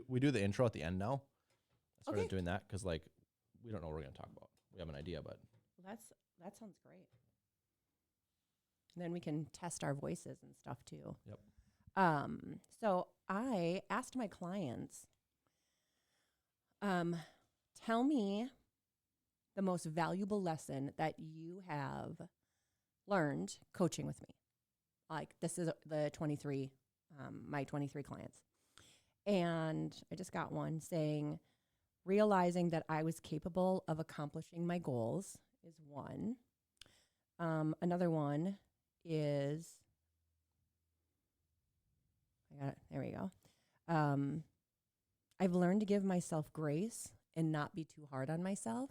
We do the intro at the end now. I started Okay. doing that because like we don't know what we're going to talk about. We have an idea, but That sounds great. And then we can test our voices and stuff too. Yep. So I asked my clients, tell me the most valuable lesson that you have learned coaching with me. Like this is the 23, my 23 clients. And I just got one saying, realizing that I was capable of accomplishing my goals is one. Another one is, I got it. There we go. I've learned to give myself grace and not be too hard on myself.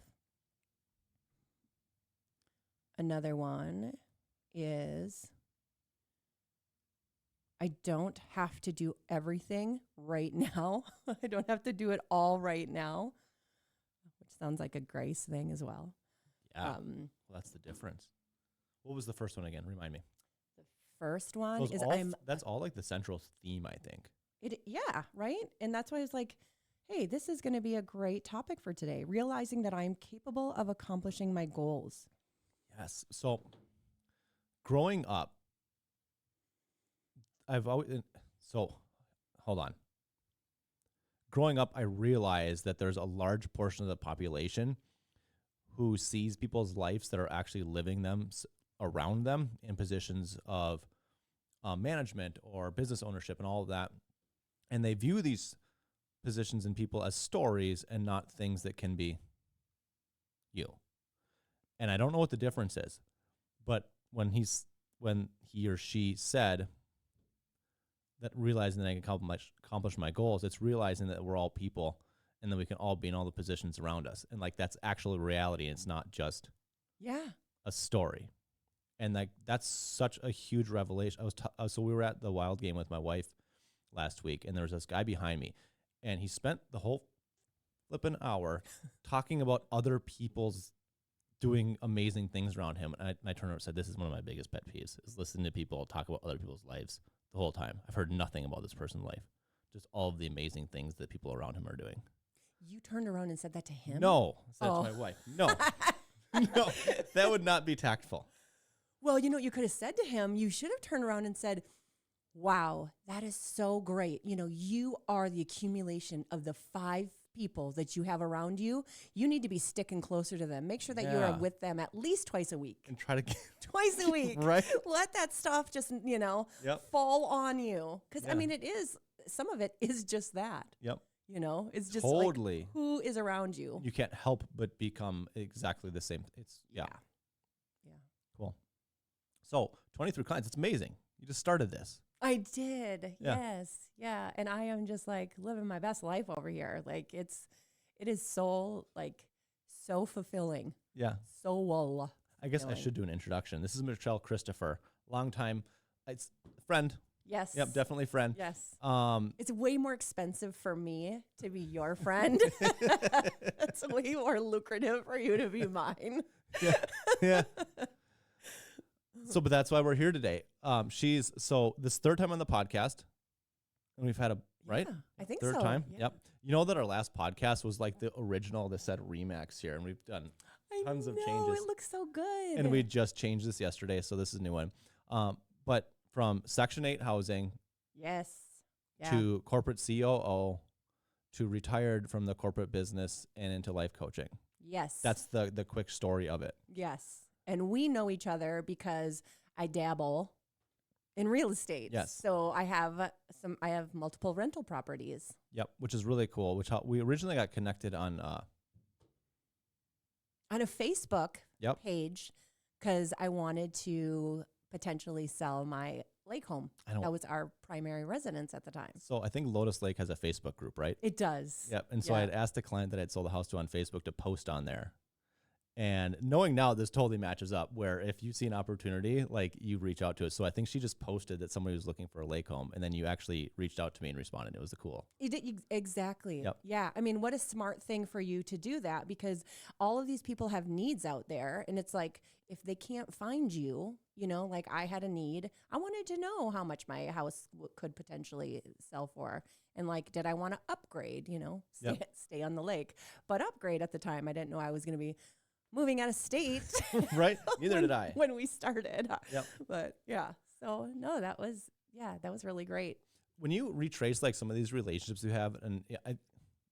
Another one is, I don't have to do everything right now. I don't have to do it all right now, which sounds like a grace thing as well. yeah. Well, that's the difference. What was the first one again? Remind me. The first one Those is all, that's all like the central theme, I think. Yeah, right? And that's why I was like, hey, this is going to be a great topic for today. Realizing that I'm capable of accomplishing my goals. Yes. So growing up, hold on. Growing up, I realized that there's a large portion of the population who sees people's lives that are actually living them around them in positions of management or business ownership and all of that. And they view these positions and people as stories and not things that can be you. And I don't know what the difference is, but when he or she said that realizing that I can accomplish my goals, it's realizing that we're all people and that we can all be in all the positions around us. And like, that's actual reality. And it's not just a story. And like, that's such a huge revelation. So we were at the Wild game with my wife last week, and there was this guy behind me, and he spent the whole flipping hour talking about other people's doing amazing things around him. And I turned over and said, this is one of my biggest pet peeves, is listening to people talk about other people's lives the whole time. I've heard nothing about this person's life, just all of the amazing things that people around him are doing. You turned around and said that to him? No, I said to my wife. No, no, that would not be tactful. Well, you know what you could have said to him? You should have turned around and said, wow, that is so great. You know, you are the accumulation of the 5 people that you have around you. You need to be sticking closer to them. Make sure that you are with them at least twice a week. And try to get twice a week. Right. Let that stuff just, fall on you. Because, I mean, some of it is just that. Yep. You know, it's just totally like who is around you. You can't help but become exactly the same. Yeah. Cool. So 23 clients. It's amazing. You just started this. I did. Yeah. Yes. Yeah. And I am just like living my best life over here. Like it is so fulfilling. Yeah. So well. I guess I should do an introduction. This is Michelle Christopher, longtime friend. Yes. Yep. Definitely friend. Yes. It's way more expensive for me to be your friend. It's way more lucrative for you to be mine. Yeah. Yeah. But that's why we're here today. This third time on the podcast, and we've had right? Yeah, I think third so. time. Yeah. Yep. You know that our last podcast was like the original that said Remax here, and we've done tons of changes. It looks so good. And we just changed this yesterday, so this is a new one. But from Section 8 housing, yes, to corporate COO, to retired from the corporate business and into life coaching. Yes. That's the quick story of it. Yes. And we know each other because I dabble in real estate. Yes. So I have multiple rental properties. Yep, which is really cool. We originally got connected on a Facebook page because I wanted to potentially sell my lake home. That was our primary residence at the time. So I think Lotus Lake has a Facebook group, right? It does. Yep. And so I had asked a client that I'd sold the house to on Facebook to post on there. And knowing now, this totally matches up where if you see an opportunity, like you reach out to it. So I think she just posted that somebody was looking for a lake home, and then you actually reached out to me and responded. It was cool. You did, exactly. Yep. Yeah. I mean, what a smart thing for you to do that, because all of these people have needs out there. And it's like, if they can't find you, you know, like I had a need, I wanted to know how much my house could potentially sell for. And like, did I want to upgrade, you know, stay on the lake, but upgrade at the time. I didn't know I was going to be moving out of state. Right. Neither did I. When we started. Yep. But yeah. So no, that was really great. When you retrace like some of these relationships you have, and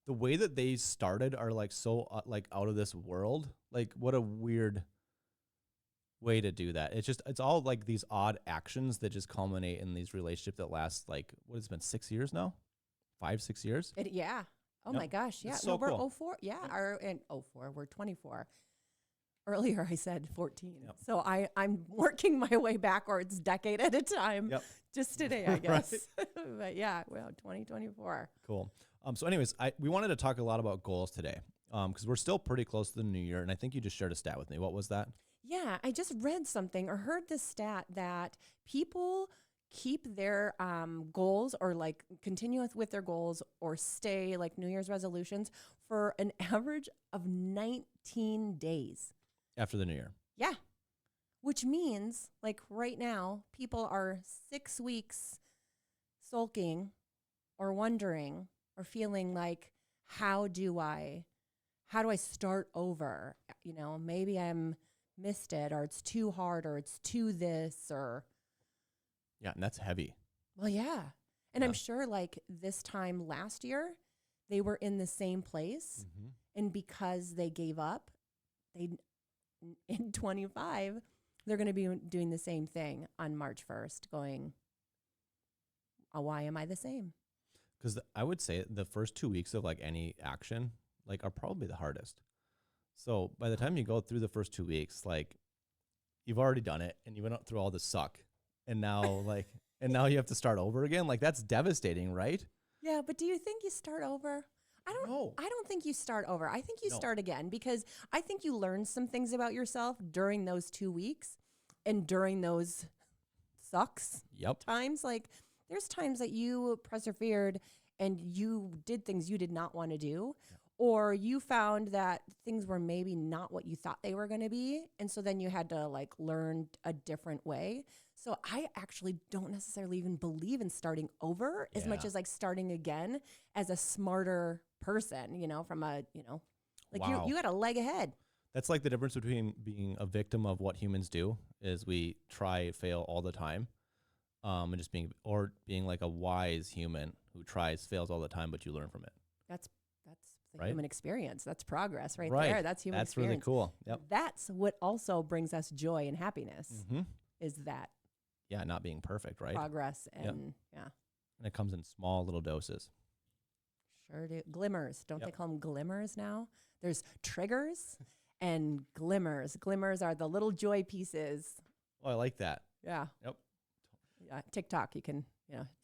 the way that they started are like so like out of this world. Like what a weird way to do that. It's all like these odd actions that just culminate in these relationships that last like, what has it been, 6 years now? 5-6 years? Yeah. Oh Yep. my gosh. Yeah. It's so we're cool. 04. Yeah. In 04, we're 24. Earlier I said 14. Yep. So I'm working my way backwards decade at a time. Yep. Just today, I guess. But yeah, well, 2024. Cool. So anyways, we wanted to talk a lot about goals today because we're still pretty close to the new year. And I think you just shared a stat with me. What was that? Yeah, I just read something or heard this stat that people keep their goals or like continue with their goals or stay like New Year's resolutions for an average of 19 days. After the new year. Yeah. Which means like right now, people are 6 weeks sulking or wondering or feeling like, how do I start over? You know, maybe I'm missed it, or it's too hard, or it's too this, or. Yeah. And that's heavy. Well, yeah. And Yeah. I'm sure like this time last year, they were in the same place. Mm-hmm. And because they gave up, in 25, they're going to be doing the same thing on March 1st, going, why am I the same? Because I would say the first 2 weeks of like any action like are probably the hardest. So by the time you go through the first 2 weeks, like you've already done it and you went through all the suck, and now now you have to start over again. Like that's devastating, right? Yeah, but do you think you start over? I don't think you start over. I think you start again, because I think you learn some things about yourself during those 2 weeks and during those sucks times. Like there's times that you persevered and you did things you did not want to do, or you found that things were maybe not what you thought they were going to be. And so then you had to like learn a different way. So I actually don't necessarily even believe in starting over as much as like starting again as a smarter person, you know, from a, you know, like you got a leg ahead. That's like the difference between being a victim of what humans do is we try, fail all the time. And just being like a wise human who tries, fails all the time, but you learn from it. That's the human experience. That's progress right there. That's human That's experience. really cool. Yep. That's what also brings us joy and happiness is that. Yeah, not being perfect, right? Progress and And it comes in small little doses. Sure do. Glimmers. Don't they call them glimmers now? There's triggers and glimmers. Glimmers are the little joy pieces. Oh, I like that. Yeah. Yep. Yeah. TikTok, you can,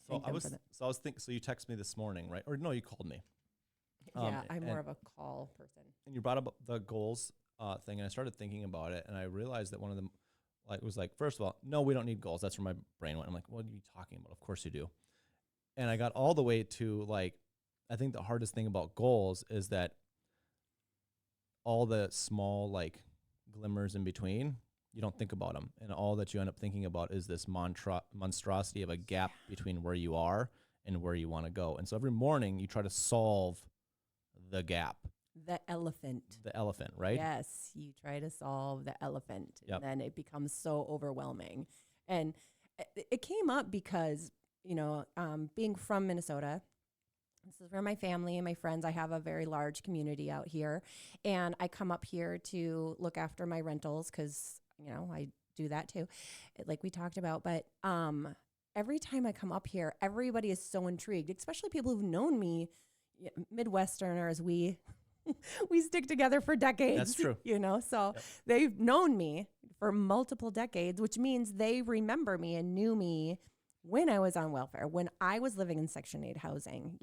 So I was thinking, so you texted me this morning, right? Or no, you called me. Yeah, I'm more of a call person. And you brought up the goals thing, and I started thinking about it, and I realized that one of them was like, first of all, no, we don't need goals. That's where my brain went. I'm like, what are you talking about? Of course you do. And I got all the way to like, I think the hardest thing about goals is that all the small like glimmers in between, you don't think about them. And all that you end up thinking about is this monstrosity of a gap between where you are and where you want to go. And so every morning you try to solve the gap. The elephant. The elephant, right? Yes, you try to solve the elephant, and then it becomes so overwhelming. And it came up because, being from Minnesota, this is where my family and my friends, I have a very large community out here, and I come up here to look after my rentals because, I do that too, like we talked about. But every time I come up here, everybody is so intrigued, especially people who've known me, Midwesterners, we stick together for decades. That's true. So they've known me for multiple decades, which means they remember me and knew me when I was on welfare, when I was living in Section 8 housing,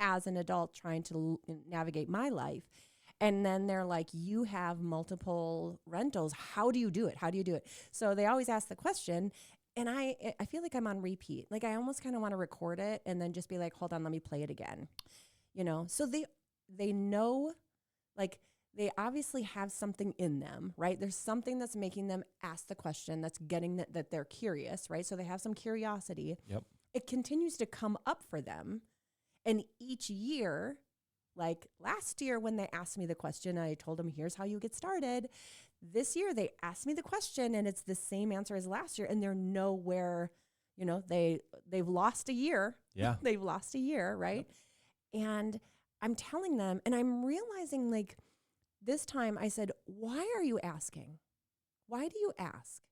as an adult trying to navigate my life. And then they're like, you have multiple rentals. How do you do it? How do you do it? So they always ask the question. And I feel like I'm on repeat. Like I almost kind of want to record it and then just be like, hold on, let me play it again. So they know, like they obviously have something in them, right? There's something that's making them ask the question, that's getting that they're curious, right? So they have some curiosity. Yep. It continues to come up for them. And each year, like last year when they asked me the question, I told them, here's how you get started. This year they asked me the question and it's the same answer as last year. And they're nowhere, they've lost a year. Yeah. They've lost a year, right? Yep. And I'm telling them, and I'm realizing like this time I said, why are you asking? Why do you ask?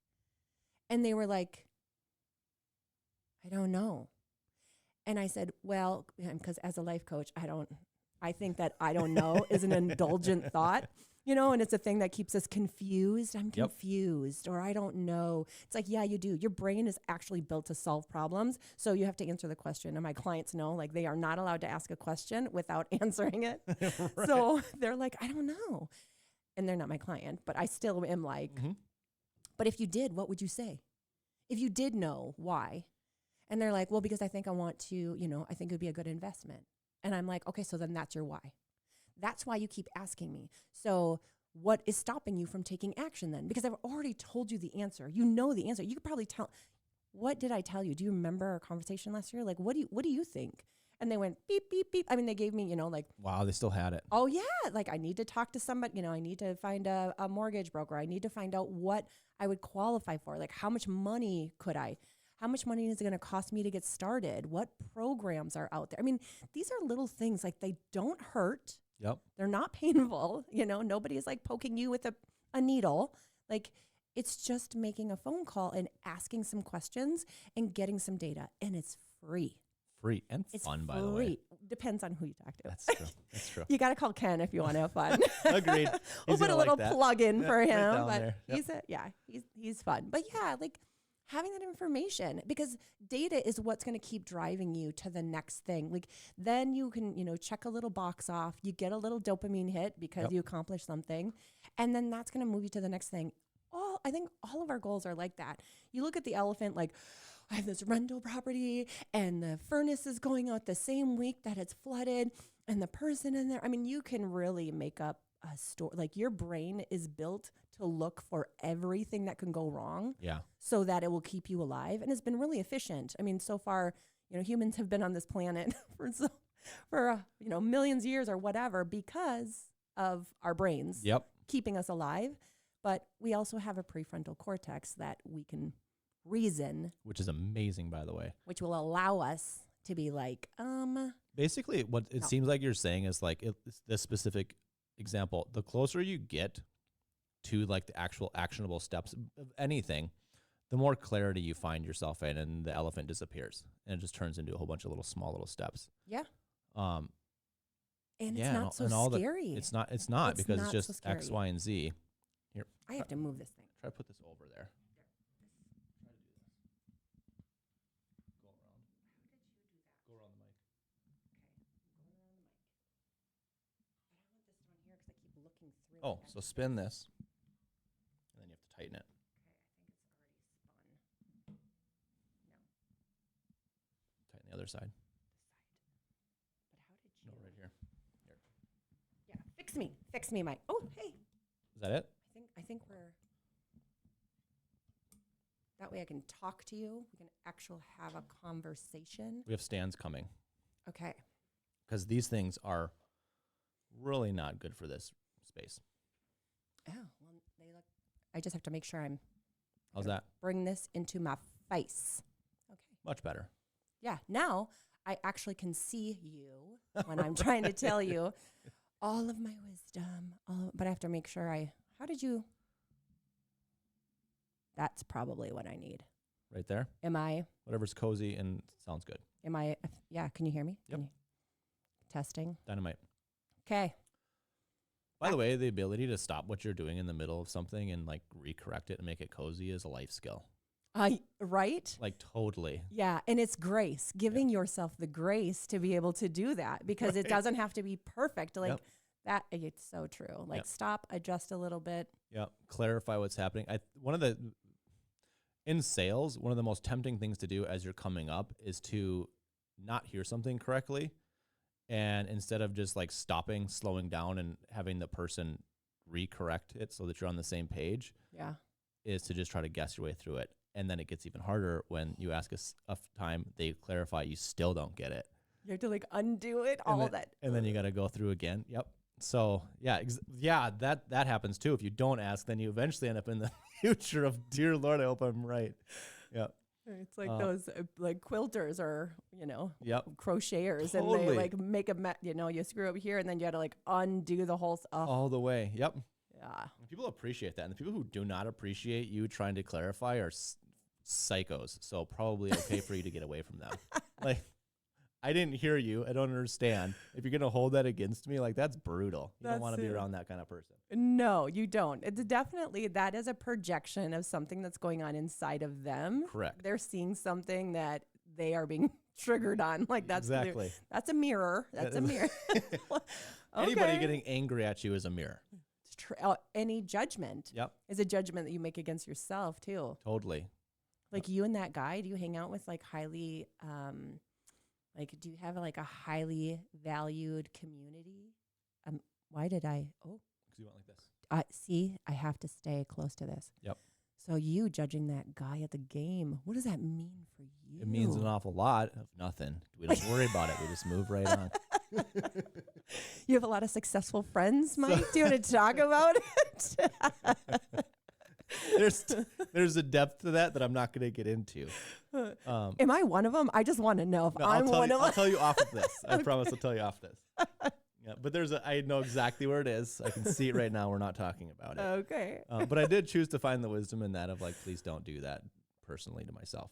And they were like, I don't know. And I said, well, because as a life coach, I think that I don't know is an indulgent thought, and it's a thing that keeps us confused. I'm confused, or I don't know. It's like, yeah, you do. Your brain is actually built to solve problems. So you have to answer the question. And my clients know, like, they are not allowed to ask a question without answering it. Right. So they're like, I don't know. And they're not my client, but I still am like, but if you did, what would you say? If you did know, why? And they're like, well, because I think I want to, I think it would be a good investment. And I'm like, okay, so then that's your why. That's why you keep asking me. So what is stopping you from taking action then? Because I've already told you the answer. You know the answer. You could probably tell. What did I tell you? Do you remember our conversation last year? Like, what do you think? And they went beep, beep, beep. I mean, they gave me, like. Wow, they still had it. Oh, yeah. Like, I need to talk to somebody. I need to find a mortgage broker. I need to find out what I would qualify for. Like, how much money could I? How much money is it going to cost me to get started? What programs are out there? I mean, these are little things, like they don't hurt. Yep. They're not painful. Nobody is like poking you with a needle. Like it's just making a phone call and asking some questions and getting some data. And it's free. Free and fun, by the way. Depends on who you talk to. That's true. That's true. You got to call Ken if you want to have fun. Agreed. We'll put a little plug in for him. Right, but he's fun. But yeah, like having that information, because data is what's going to keep driving you to the next thing. Like then you can, check a little box off, you get a little dopamine hit because you accomplished something. And then that's going to move you to the next thing. I think all of our goals are like that. You look at the elephant, like I have this rental property and the furnace is going out the same week that it's flooded and the person in there. I mean, you can really make up a story. Like your brain is built to look for everything that can go wrong. Yeah. So that it will keep you alive. And it's been really efficient. I mean, so far, humans have been on this planet for millions of years or whatever because of our brains keeping us alive. But we also have a prefrontal cortex that we can reason. Which is amazing, by the way. Which will allow us to be like, Basically, what it seems like you're saying is like this specific example, the closer you get to like the actual actionable steps of anything, the more clarity you find yourself in, and the elephant disappears and it just turns into a whole bunch of small little steps. Yeah. And it's not so scary. It's not because it's just so X, Y, and Z. Here, I have to move this thing. Try to put this over there. Try to do this. Go around. How did you do that? Go around the mic. Okay, I'm going around the mic. But I want this one here because I keep looking through. Oh, so spin this, and then you have to tighten it. Okay, I think it's already spun. No. Tighten the other side. But how did you? No, right here. Here. Yeah, fix me, Mike. Oh, hey. Is that it? I think we're. That way I can talk to you. We can actually have a conversation. We have stands coming. Okay. Because these things are really not good for this space. Oh, well, they look. I just have to make sure I'm. How's that? Bring this into my face. Okay. Much better. Yeah. Now I actually can see you when I'm trying to tell you all of my wisdom. But I have to make sure how did you? That's probably what I need. Right there? Am I? Whatever's cozy and sounds good. Am I? Yeah. Can you hear me? Yep. Testing. Dynamite. Okay. By the way, the ability to stop what you're doing in the middle of something and like recorrect it and make it cozy is a life skill. Right? Like totally. Yeah. And it's grace, giving yourself the grace to be able to do that because it doesn't have to be perfect. Like That it's so true. Like Yep. stop, adjust a little bit. Yeah. Clarify what's happening. In sales, one of the most tempting things to do as you're coming up is to not hear something correctly. And instead of just like stopping, slowing down and having the person recorrect it so that you're on the same page, Yeah. is to just try to guess your way through it. And then it gets even harder when you ask a time, they clarify, you still don't get it. You have to like undo it, And all then, that. and then you got to go through again. Yep. So yeah, that happens too. If you don't ask, then you eventually end up in the future of, dear Lord, I hope I'm right. Yeah. It's like those like quilters or, Yep. crocheters and Totally. they like make you screw up here and then you got to like undo the whole stuff. All the way. Yep. Yeah. And people appreciate that. And the people who do not appreciate you trying to clarify are psychos. So probably okay for you to get away from them. Like, I didn't hear you. I don't understand. If you're going to hold that against me, like that's brutal. You don't want to be around that kind of person. No, you don't. It's definitely, that is a projection of something that's going on inside of them. Correct. They're seeing something that they are being triggered on. Like that's exactly. That's a mirror. That's a mirror. Anybody Okay. getting angry at you is a mirror. Any judgment Yep. is a judgment that you make against yourself too. Totally. Like you and that guy, do you hang out with like highly, do you have like a highly valued community? Why did I? Oh, Because you went like this. See, I have to stay close to this. Yep. So you judging that guy at the game, what does that mean for you? It means an awful lot of nothing. We don't worry about it. We just move right on. You have a lot of successful friends, Mike. Do you want to talk about it? There's a depth to that I'm not going to get into. Am I one of them? I just want to know if No, I'm one of them. I'll tell you off of this. I promise I'll tell you off this. Yeah, but I know exactly where it is. I can see it right now. We're not talking about it. Okay. But I did choose to find the wisdom in that of like, please don't do that personally to myself.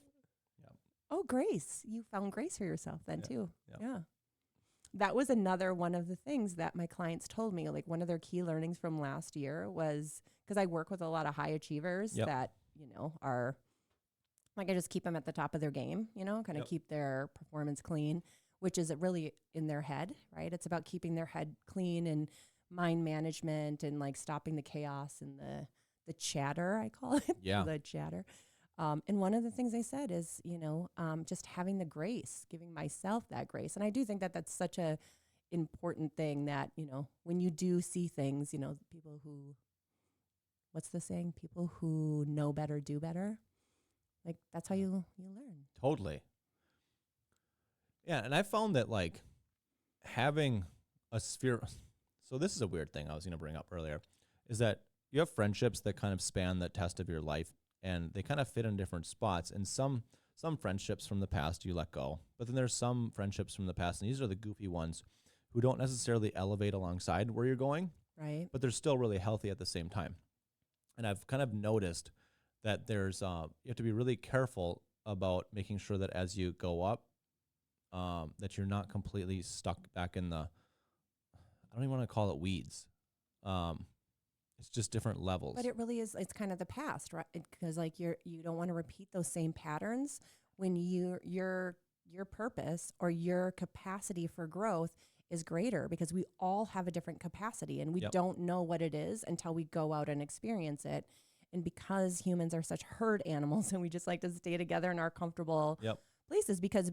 Yeah. Oh, grace. You found grace for yourself then too. Yeah. Yeah. That was another one of the things that my clients told me. Like one of their key learnings from last year was, because I work with a lot of high achievers that, are like, I just keep them at the top of their game, kind of keep their performance clean, which is really in their head, right? It's about keeping their head clean and mind management and like stopping the chaos and the chatter, I call it. Yeah. The chatter. And one of the things I said is, just having the grace, giving myself that grace. And I do think that that's such a important thing that, when you do see things, people who, what's the saying? People who know better, do better. Like that's how you learn. Totally. Yeah. And I found that like having a sphere. So this is a weird thing I was going to bring up earlier, is that you have friendships that kind of span the test of your life. And they kind of fit in different spots. And some friendships from the past you let go. But then there's some friendships from the past, and these are the goofy ones who don't necessarily elevate alongside where you're going, Right. but they're still really healthy at the same time. And I've kind of noticed that there's you have to be really careful about making sure that as you go up, that you're not completely stuck back in the, I don't even want to call it weeds. It's just different levels. But it really is, it's kind of the past, right? Because like you don't want to repeat those same patterns when your purpose or your capacity for growth is greater, because we all have a different capacity and we don't know what it is until we go out and experience it. And because humans are such herd animals and we just like to stay together in our comfortable places, because,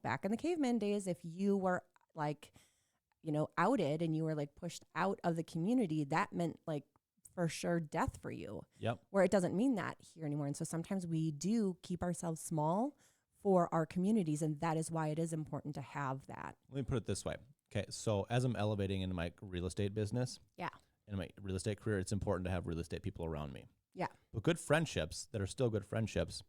back in the caveman days, if you were like, outed and you were like pushed out of the community, that meant like for sure death for you. Yep. Where it doesn't mean that here anymore. And so sometimes we do keep ourselves small for our communities, and that is why it is important to have that. Let me put it this way. Okay, so as I'm elevating into my real estate business, in my real estate career, it's important to have real estate people around me. Yeah. But good friendships that are still good friendships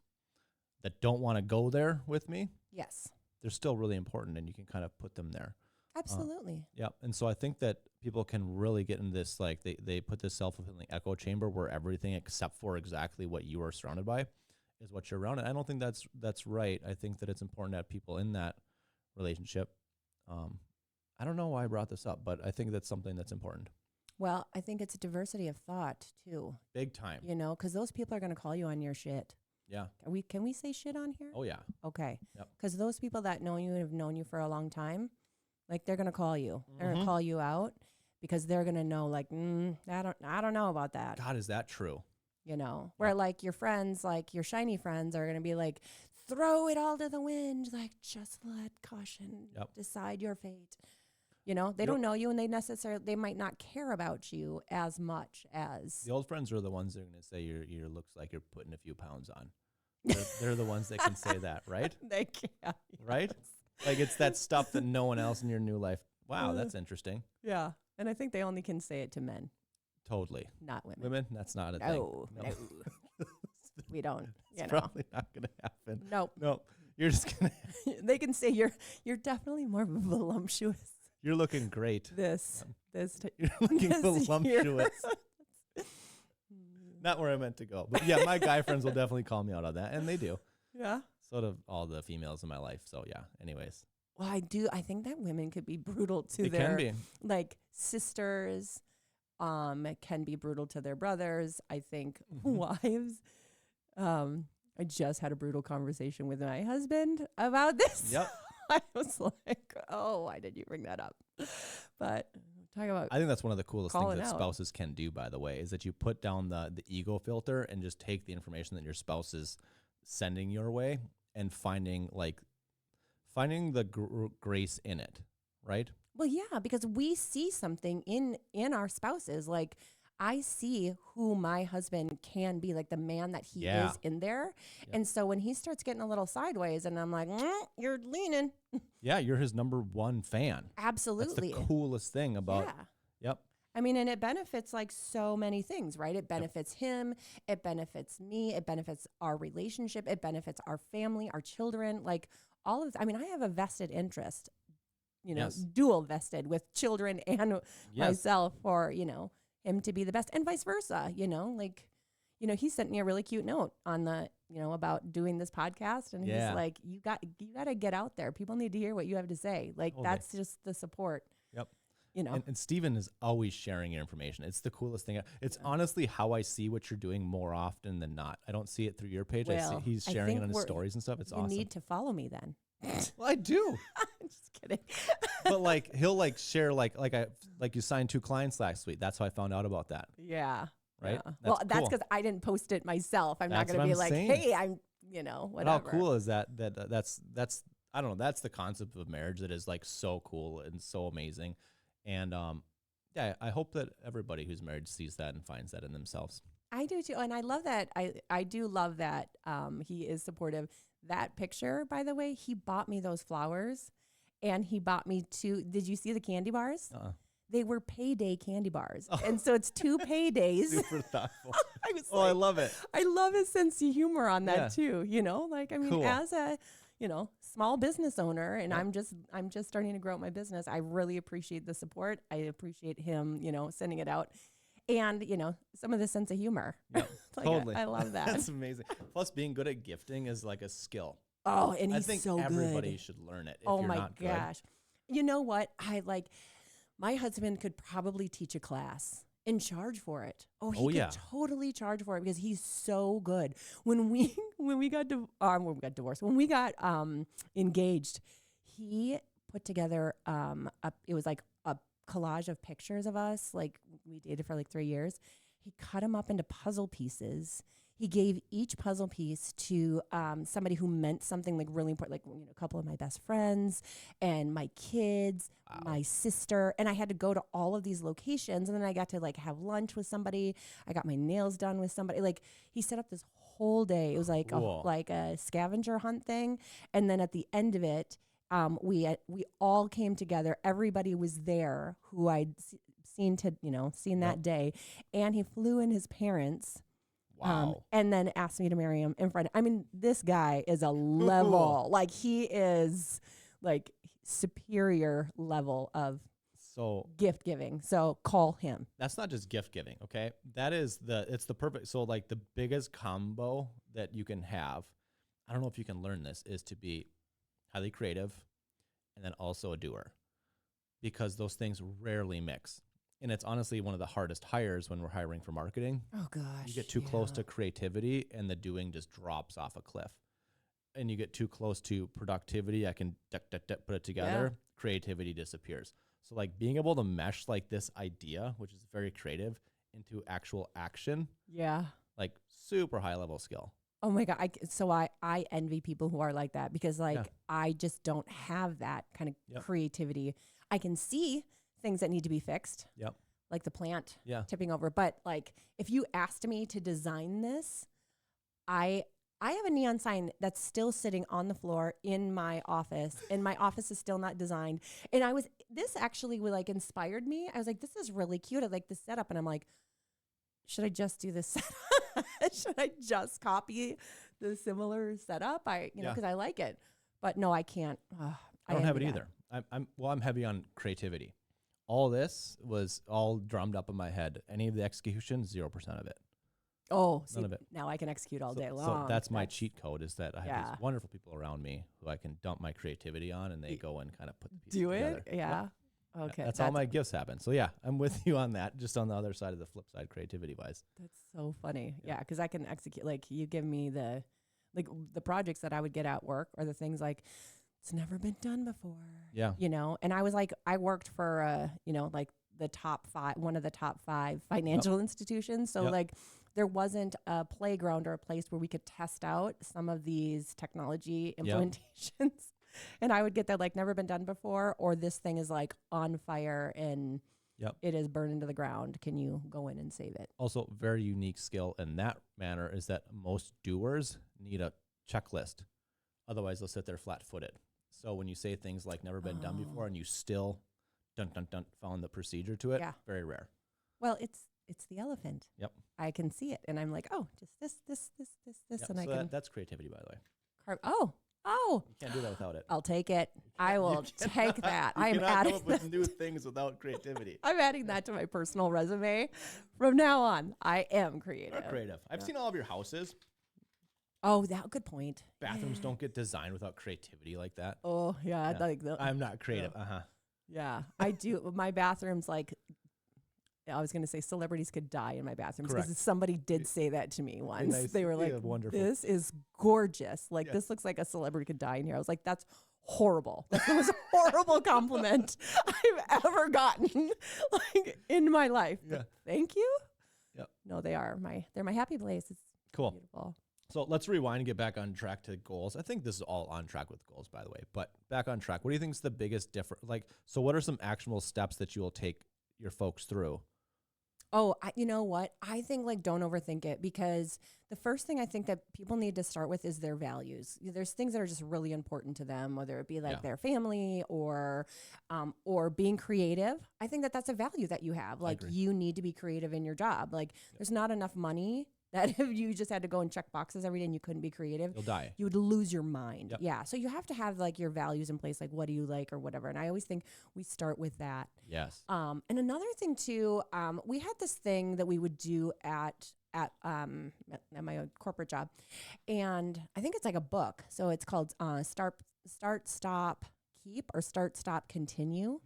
that don't want to go there with me, Yes. they're still really important, and you can kind of put them there. Absolutely. Yeah. And so I think that people can really get in this, like they put this self-fulfilling echo chamber where everything except for exactly what you are surrounded by is what you're around. And I don't think that's right. I think that it's important to have people in that relationship. I don't know why I brought this up, but I think that's something that's important. Well, I think it's a diversity of thought too. Big time. Because those people are going to call you on your shit. Yeah. Can we say shit on here? Oh yeah. Okay. Yep. Because those people that know you and have known you for a long time, like they're going to call you. They're going to call you out because they're going to know like, I don't know about that. God, is that true? You know, where like your friends, like your shiny friends are going to be like, throw it all to the wind. Like, just let caution decide your fate. You know, they don't know you, and they might not care about you as much as the old friends are the ones that are going to say your looks like you're putting a few pounds on. They're the ones that can say that, right? They can, yes. Right? Like it's that stuff that no one else in your new life. Wow, that's interesting. Yeah, and I think they only can say it to men. Totally. Not women. Women, that's not a thing. No. We don't. It's probably not going to happen. Nope. You're just going to. They can say you're definitely more voluptuous. You're looking great. You're looking voluptuous. Year. Not where I meant to go. But yeah, my guy friends will definitely call me out on that. And they do. Yeah. Sort of all the females in my life. So yeah, anyways. Well, I think that women could be brutal to It their can be. like sisters, can be brutal to their brothers. I think wives. I just had a brutal conversation with my husband about this. Yep. I was like, oh, why did you bring that up? But talk about I think that's one of the coolest things that out. spouses can do, by the way, is that you put down the ego filter and just take the information that your spouse is sending your way and finding the grace in it, right? Well, yeah, because we see something in our spouses. Like, I see who my husband can be, like the man that he is in there. Yeah. And so when he starts getting a little sideways and I'm like, you're leaning. Yeah, you're his number one fan. Absolutely. That's the coolest thing about. Yeah. Yep. I mean, and it benefits like so many things, right? It benefits him. It benefits me. It benefits our relationship. It benefits our family, our children, like all of, I mean, I have a vested interest, dual vested with children and myself for, him to be the best and vice versa, he sent me a really cute note on the, about doing this podcast. And he's like, you got to get out there. People need to hear what you have to say. Like, that's just the support. Yep. And Steven is always sharing your information. It's the coolest thing. It's honestly how I see what you're doing more often than not. I don't see it through your page. Well, he's sharing it on his stories and stuff. It's awesome. You need to follow me then. Well, I do. I'm just kidding. But like he'll share like you signed 2 clients last week. That's how I found out about that. Yeah. Right. Yeah. That's that's because I didn't post it myself. I'm not going to be like, saying. Hey, I'm whatever. But how cool is that? That's I don't know. That's the concept of marriage that is like so cool and so amazing. And I hope that everybody who's married sees that and finds that in themselves. I do too, and I love that. I do love that he is supportive. That picture, by the way, he bought me those flowers, and he bought me 2. Did you see the candy bars? They were payday candy bars, and so it's 2 paydays. Super thoughtful. I I love it. I love his sense of humor on that too. Cool. As a small business owner, and I'm just starting to grow my business. I really appreciate the support. I appreciate him, sending it out. And, some of the sense of humor. Yep, totally. I love that. That's amazing. Plus, being good at gifting is like a skill. Oh, and he's I think so good. everybody should learn it. If oh, you're my not gosh. Good. You know what? My husband could probably teach a class and charge for it. Oh, he could totally charge for it because he's so good. When we got divorced, when we got engaged, he put together it was like a collage of pictures of us. Like, we dated for like 3 years. He cut them up into puzzle pieces. He gave each puzzle piece to somebody who meant something like really important, like a couple of my best friends and my kids, my sister. And I had to go to all of these locations, and then I got to like have lunch with somebody. I got my nails done with somebody. Like, he set up this whole day. It was like a scavenger hunt thing. And then at the end of it, we all came together. Everybody was there who I'd seen that day, and he flew in his parents. Wow. And then asked me to marry him in front. I mean, this guy is a level, like, he is like superior level of gift giving. So call him. That's not just gift giving. Okay. It's the perfect. So like the biggest combo that you can have, I don't know if you can learn this, is to be highly creative and then also a doer, because those things rarely mix. And it's honestly one of the hardest hires when we're hiring for marketing. Oh, gosh. You get too close to creativity and the doing just drops off a cliff. And you get too close to productivity. I can put it together. creativity disappears. So like being able to mesh like this idea, which is very creative, into actual action, Yeah. like super high level skill. Oh my God. I envy people who are like that because Yeah. I just don't have that kind of Yep. creativity. I can see things that need to be fixed, Yep. like the plant Yeah. tipping over. But like, if you asked me to design this, I have a neon sign that's still sitting on the floor in my office, and my office is still not designed. And this actually like inspired me. I was like, this is really cute. I like this setup. And I'm like, should I just do this setup? Should I just copy the similar setup? Because I like it. But no, I can't. I don't have it envy that. either. I'm heavy on creativity. All this was all drummed up in my head. Any of the execution, 0% of it. Oh, None of it. now I can execute all day long. So that's my cheat code, is that I have Yeah. these wonderful people around me who I can dump my creativity on, and they go and kind of put the pieces Do together. it? Yeah. Yep. Okay. That's how my gifts happen. So yeah, I'm with you on that. Just on the other side of the flip side, creativity wise. That's so funny. Yeah. Yeah, because I can execute. Like you give me the projects that I would get at work, or the things like it's never been done before. Yeah. And I was like, I worked for like one of the top 5 financial institutions. So Yep. like there wasn't a playground or a place where we could test out some of these technology implementations. And I would get that like never been done before, or this thing is like on fire and it is burned into the ground. Can you go in and save it? Also, very unique skill in that manner is that most doers need a checklist. Otherwise, they'll sit there flat-footed. So when you say things like never been done before and you still found the procedure to it, very rare. Well, it's the elephant. Yep. I can see it, and I'm like, oh, just this, Yep. and So I can that's creativity, by the way. carve. Oh, You can't do that without it. I'll take it. I will take that. You I am cannot adding come up with new things without creativity. I'm adding that to my personal resume. From now on, I am creative. You're creative. I've seen all of your houses. Oh, good point. Bathrooms don't get designed without creativity like that. Oh, yeah. Yeah. I'm not creative. Yeah, I do. My bathroom's like, I was going to say celebrities could die in my bathrooms, because Correct. somebody did say that to me once. nice. They were like, Wonderful. this is gorgeous. Like, Yeah. this looks like a celebrity could die in here. I was like, that's horrible. That's the most horrible compliment I've ever gotten like in my life. Yeah. But thank you. Yep. No, they're my happy place. It's Cool. beautiful. So let's rewind and get back on track to goals. I think this is all on track with goals, by the way, but back on track. What do you think is the biggest difference? So what are some actionable steps that you will take your folks through? Oh, you know what? I think don't overthink it, because the first thing I think that people need to start with is their values. There's things that are just really important to them, whether it be their family or being creative. I think that that's a value that you have. Like, you need to be creative in your job. Like, there's not enough money that if you just had to go and check boxes every day and you couldn't be creative, You'll die. you would lose your mind. Yep. Yeah. So you have to have your values in place. Like, what do you like or whatever. And I always think we start with that. Yes. And another thing too, we had this thing that we would do at my corporate job, and I think it's like a book. So it's called Start, Stop, Keep, or Start, Stop, Continue.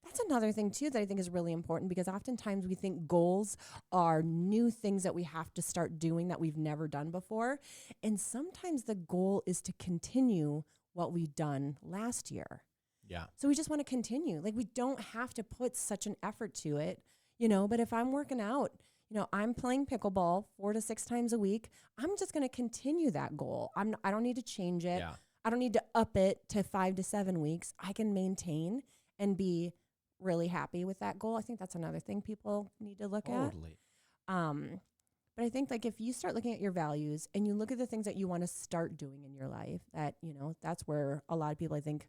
That's another thing too that I think is really important, because oftentimes we think goals are new things that we have to start doing that we've never done before. And sometimes the goal is to continue what we've done last year. Yeah. So we just want to continue. Like, we don't have to put such an effort to it, but if I'm working out, I'm playing pickleball 4 to 6 times a week, I'm just going to continue that goal. I don't need to change it. Yeah. I don't need to up it to 5 to 7 weeks. I can maintain and be really happy with that goal. I think that's another thing people need to look at. Totally. But I think if you start looking at your values and you look at the things that you want to start doing in your life, that, that's where a lot of people, I think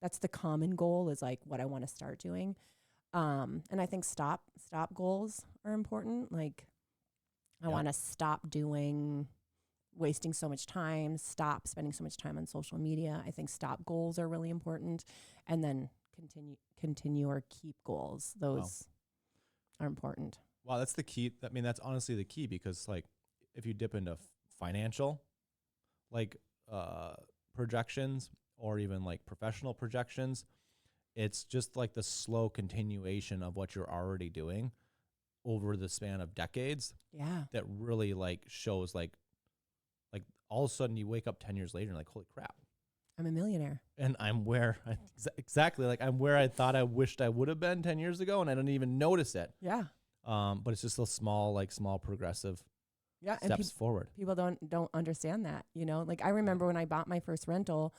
that's the common goal, is like what I want to start doing. And I think stop goals are important. Like, I want to stop wasting so much time, stop spending so much time on social media. I think stop goals are really important. And then continue or keep goals. Those are important. Wow, that's the key. I mean, that's honestly the key, because if you dip into financial projections, or even professional projections, it's just the slow continuation of what you're already doing over the span of decades. Yeah. That really shows all of a sudden you wake up 10 years later and holy crap. I'm a millionaire. And I'm where exactly like I'm where I thought I wished I would have been 10 years ago, and I didn't even notice it. Yeah. But it's just those small progressive Yeah. steps forward. People don't understand that, you know, like I remember when I bought my first rental,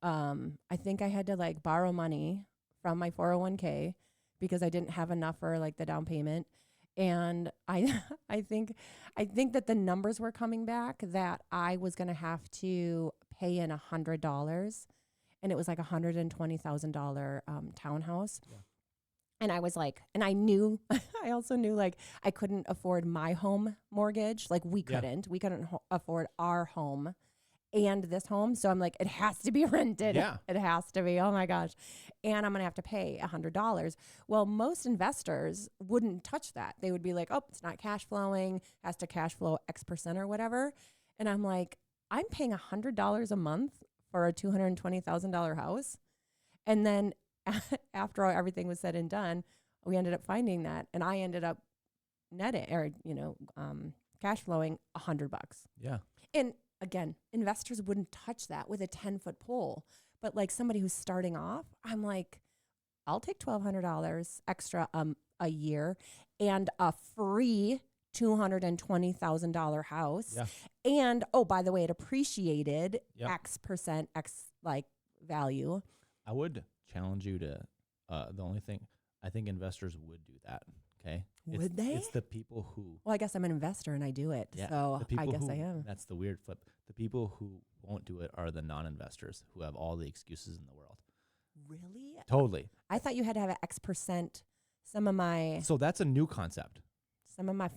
I think I had to like borrow money from my 401k because I didn't have enough for like the down payment. And I think that the numbers were coming back that I was going to have to pay in $100, and it was like $120,000 townhouse. Yeah. And I was like, and I knew, I also knew like I couldn't afford my home mortgage. Like we couldn't afford our home and this home. So I'm like, it has to be rented. Yeah. It has to be. Oh my gosh. And I'm going to have to pay $100. Well, most investors wouldn't touch that. They would be like, oh, it's not cash flowing, has to cash flow X% or whatever. And I'm like, I'm paying $100 a month for a $220,000 house. And then after everything was said and done, we ended up finding that. And I ended up netting or, cash flowing $100. Yeah. And again, investors wouldn't touch that with a 10-foot pole. But like somebody who's starting off, I'm like, I'll take $1,200 extra a year and a free $220,000 house. Yeah. And oh, by the way, it appreciated Yep. X% like value. I would challenge you to the only thing I think investors would do that. Okay. Would they? It's the people who. Well, I guess I'm an investor and I do it. Yeah, So I guess who, I am. That's the weird flip. The people who won't do it are the non-investors who have all the excuses in the world. Really? Totally. I thought you had to have an X%. Some of my So that's a new concept.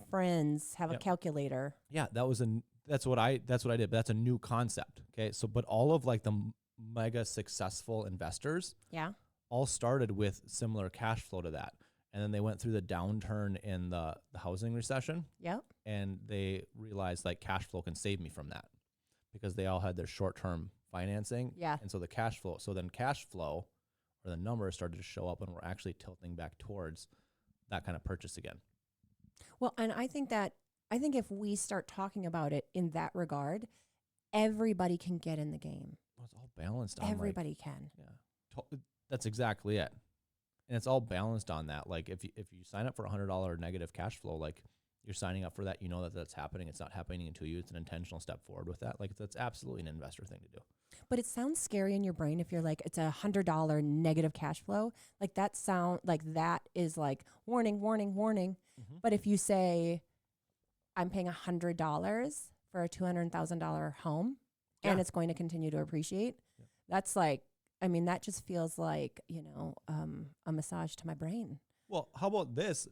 friends have Yep. a calculator. Yeah, that's what I did. But that's a new concept. Okay. So, but all of like the mega successful investors Yeah. all started with similar cash flow to that. And then they went through the downturn in the housing recession, Yep. and they realized like cash flow can save me from that because they all had their short-term financing. Yeah. And so cash flow or the numbers started to show up, and we're actually tilting back towards that kind of purchase again. Well, and I think if we start talking about it in that regard, everybody can get in the game. Well, it's all balanced on Everybody can. that's exactly it. And it's all balanced on that. Like if you sign up for $100 negative cash flow, like you're signing up for that, you know that that's happening. It's not happening to you. It's an intentional step forward with that. Like that's absolutely an investor thing to do. But it sounds scary in your brain if you're like, it's $100 negative cash flow. Like that is like warning, warning, warning. Mm-hmm. But if you say, I'm paying $100 for a $200,000 home and it's going to continue to appreciate, that's like, I mean, that just feels like, a massage to my brain. Well, how about this?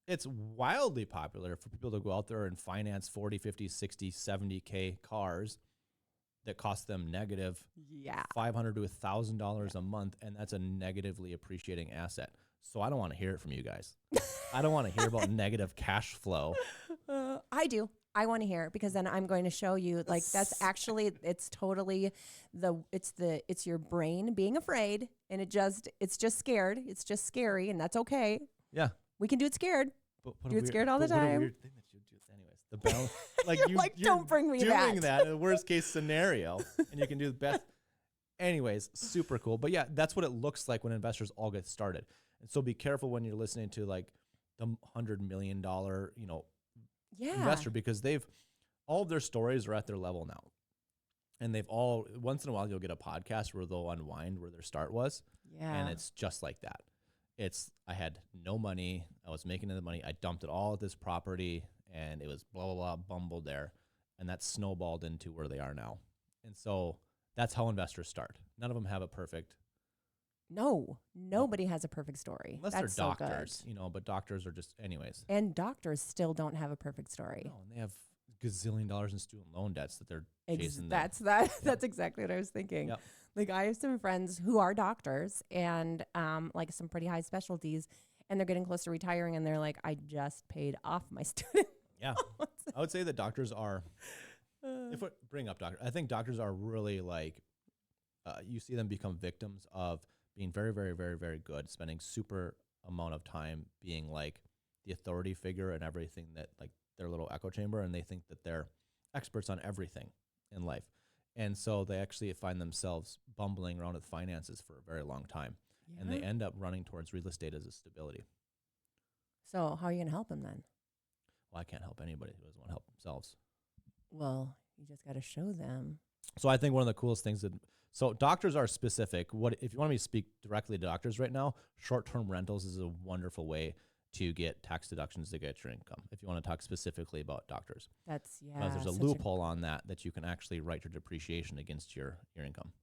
It's wildly popular for people to go out there and finance 40, 50, 60, 70K cars that cost them negative $500 to $1,000 a month, and that's a negatively appreciating asset. So I don't want to hear it from you guys. I don't want to hear about negative cash flow. I do. I want to hear it because then I'm going to show you like that's actually it's totally it's your brain being afraid and it's just scared. It's just scary and that's okay. Yeah. We can do it scared. Do it scared all the What a time. weird thing that you do. Anyways, the balance like You're like, don't bring me doing that. in the worst case scenario, and you can do the best. Anyways, super cool. But yeah, that's what it looks like when investors all get started. And so be careful when you're listening to like the $100 million, investor, because all of their stories are at their level now. And they've all, once in a while, you'll get a podcast where they'll unwind where their start was. Yeah. And it's just like that. I had no money. I was making the money. I dumped it all at this property and it was blah, blah, blah, bumbled there. And that snowballed into where they are now. And so that's how investors start. None of them have a perfect. No, nobody has a perfect story. Unless that's they're so doctors, good. But doctors are just anyways. And doctors still don't have a perfect story. No, and they have gazillion dollars in student loan debts that they're chasing. That's exactly what I was thinking. Yep. Like I have some friends who are doctors and like some pretty high specialties and they're getting close to retiring and they're like, I just paid off my student. Yeah. I would say that doctors are, if we bring up doctors, I think doctors are really like, you see them become victims of being very, very, very, very good, spending super amount of time being like the authority figure and everything that like their little echo chamber. And they think that they're experts on everything in life. And so they actually find themselves bumbling around with finances for a very long time. And they Yeah. end up running towards real estate as a stability. So how are you going to help them then? Well, I can't help anybody who doesn't want to help themselves. Well, you just got to show them. So I think one of the coolest things so doctors are specific. If you want me to speak directly to doctors right now, short-term rentals is a wonderful way to get tax deductions to get your income. If you want to talk specifically about doctors, That's, because there's a such loophole on that you can actually write your depreciation against your income.